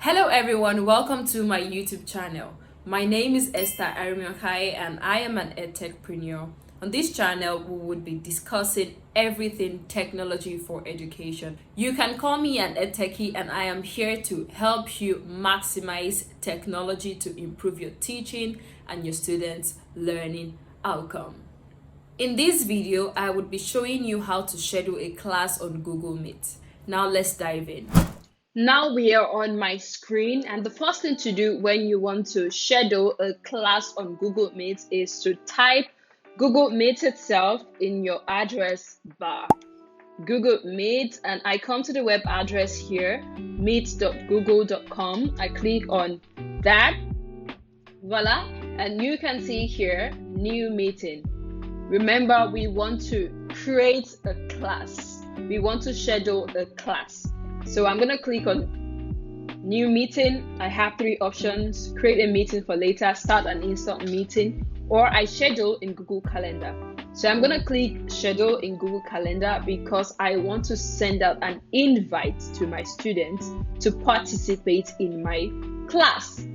Hello everyone, welcome to my YouTube channel. My name is Esther Arimiokai and I am an EdTechpreneur. On this channel, we would be discussing everything technology for education. You can call me an EdTechie and I am here to help you maximize technology to improve your teaching and your students' learning outcome. In this video, I would be showing you how to schedule a class on Google Meet. Now let's dive in. Now we are on my screen, and the first thing to do when you want to schedule a class on Google Meet is to type Google Meet itself in your address bar. Google Meet, and I come to the web address here, meet.google.com. I click on that, voila, and you can see here, new meeting. Remember, we want to create a class. We want to schedule a class. So I'm going to click on new meeting. I have three options: create a meeting for later, start an instant meeting, or I schedule in Google Calendar. So I'm going to click schedule in Google Calendar because I want to send out an invite to my students to participate in my class.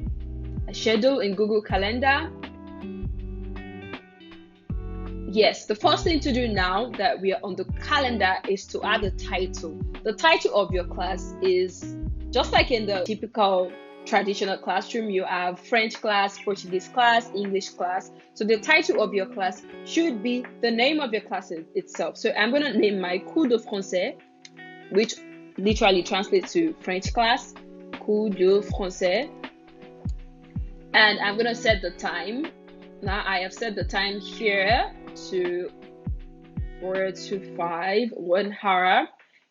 I schedule in Google Calendar. Yes, the first thing to do now that we are on the calendar is to add a title. The title of your class is just like in the typical traditional classroom. You have French class, Portuguese class, English class. So the title of your class should be the name of your class itself. So I'm going to name my Cours de Français, which literally translates to French class, Cours de Français. And I'm going to set the time. Now I have set the time here to 4 to 5, 1 hour.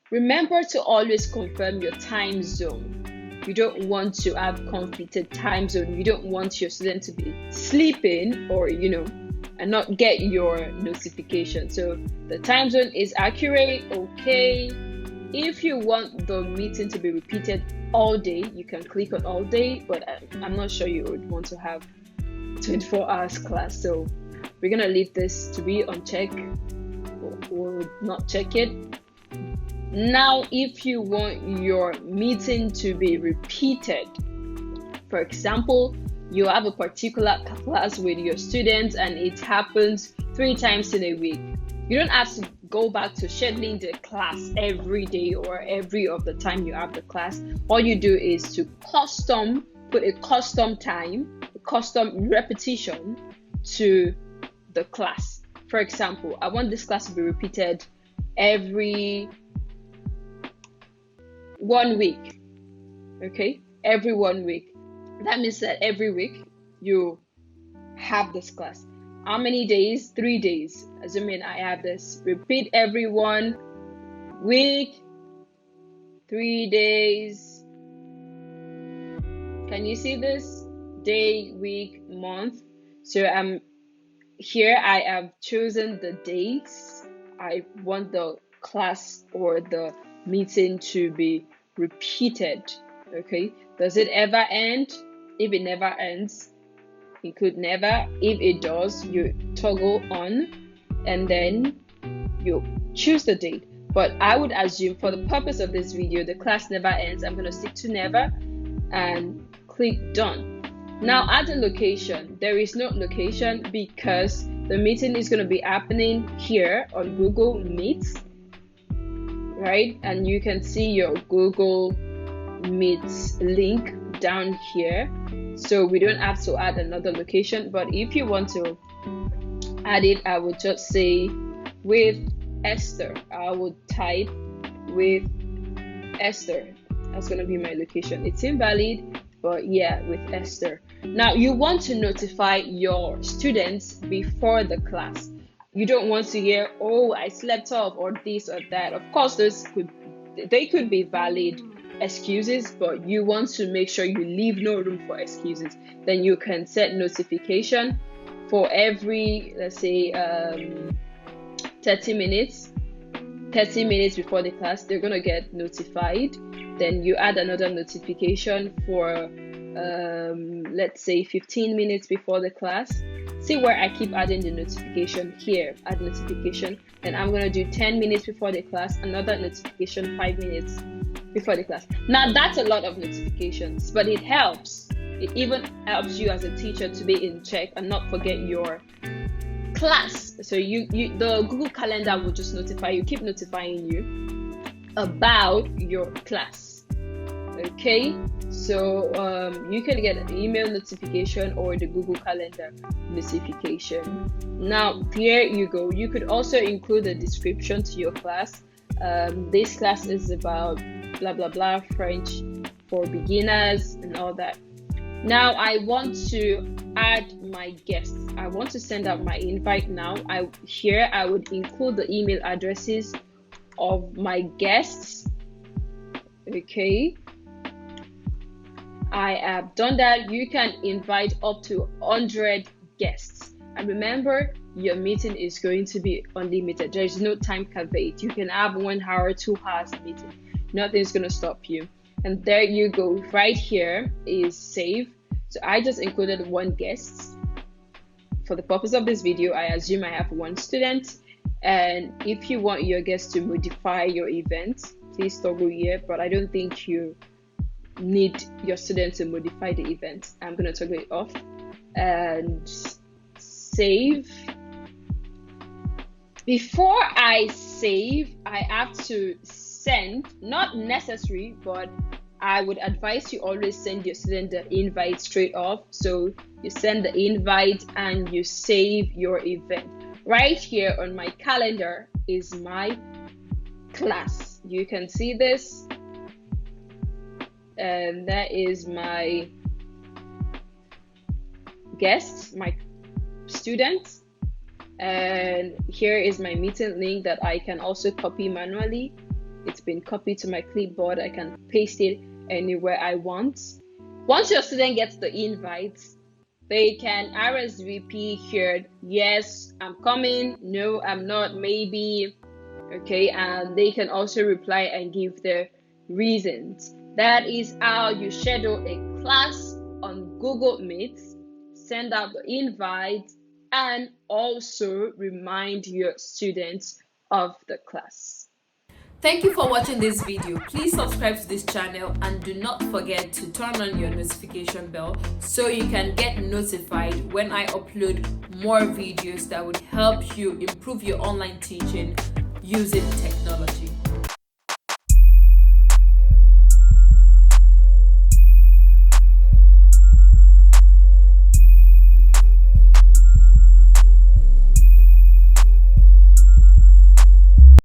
Remember to always confirm your time zone. You don't want to have conflicted time zone. You don't want your student to be sleeping or and not get your notification. So the time zone is accurate, okay. If you want the meeting to be repeated all day, you can click on all day, but I'm not sure you would want to have 24 hours class. So we're gonna leave this to be on check or not check it. Now, if you want your meeting to be repeated, for example, you have a particular class with your students and it happens 3 times in a week. You don't have to go back to scheduling the class every day or every of the time you have the class. All you do is to put a custom time, a custom repetition to the class. For example, I want this class to be repeated every 1 week. Okay, every 1 week. That means that every week you have this class. How many days? 3 days. Assuming I have this. Repeat every 1 week, 3 days. Can you see this? Day, week, month. So here I have chosen the dates. I want the class or the meeting to be repeated. Okay, does it ever end? If it never ends, it could never. If it does, you toggle on and then you choose the date. But I would assume for the purpose of this video, the class never ends. I'm going to stick to never and click done. Now add a location. There is no location because the meeting is going to be happening here on Google Meet, right? And you can see your Google Meet link down here. So we don't have to add another location, but if you want to add it, I would just say with Esther. I would type with Esther. That's going to be my location. It's invalid, but yeah, with Esther. Now you want to notify your students before the class. You don't want to hear, oh, I slept off or this or that. Of course, they could be valid excuses, but you want to make sure you leave no room for excuses. Then you can set notification for every, let's say, 30 minutes before the class, they're going to get notified. Then you add another notification for let's say 15 minutes before the class. See where I keep adding the notification here, add notification. Then I'm going to do 10 minutes before the class, another notification 5 minutes before the class. Now that's a lot of notifications, but it helps. It even helps you as a teacher to be in check and not forget your class. So the Google Calendar will just notify you, keep notifying you about your class. Okay, so you can get an email notification or the Google Calendar notification. Now here you go. You could also include a description to your class. This class is about blah blah blah, French for beginners and all that. Now I want to add my guests. I want to send out my invite now. I would include the email addresses of my guests. Okay, I have done that. You can invite up to 100 guests, and remember, your meeting is going to be unlimited. There is no time caveat. You can have 1 hour, 2 hours meeting. Nothing's going to stop you. And there you go. Right here is save. So I just included 1 guest. For the purpose of this video, I assume I have 1 student. And if you want your guests to modify your event, please toggle here. But I don't think you need your student to modify the event. I'm going to toggle it off and save. Before I save, I have to send, not necessary, but I would advise you always send your student the invite straight off. So you send the invite and you save your event. Right here on my calendar is my class. You can see this, and that is my guests, my students, and here is my meeting link that I can also copy manually. It's been copied to my clipboard. I can paste it anywhere I want. Once your student gets the invite, they can RSVP here. Yes, I'm coming. No, I'm not. Maybe. Okay, and they can also reply and give their reasons. That is how you schedule a class on Google Meet. Send out the invite and also remind your students of the class. Thank you for watching this video. Please subscribe to this channel and do not forget to turn on your notification bell so you can get notified when I upload more videos that would help you improve your online teaching using technology.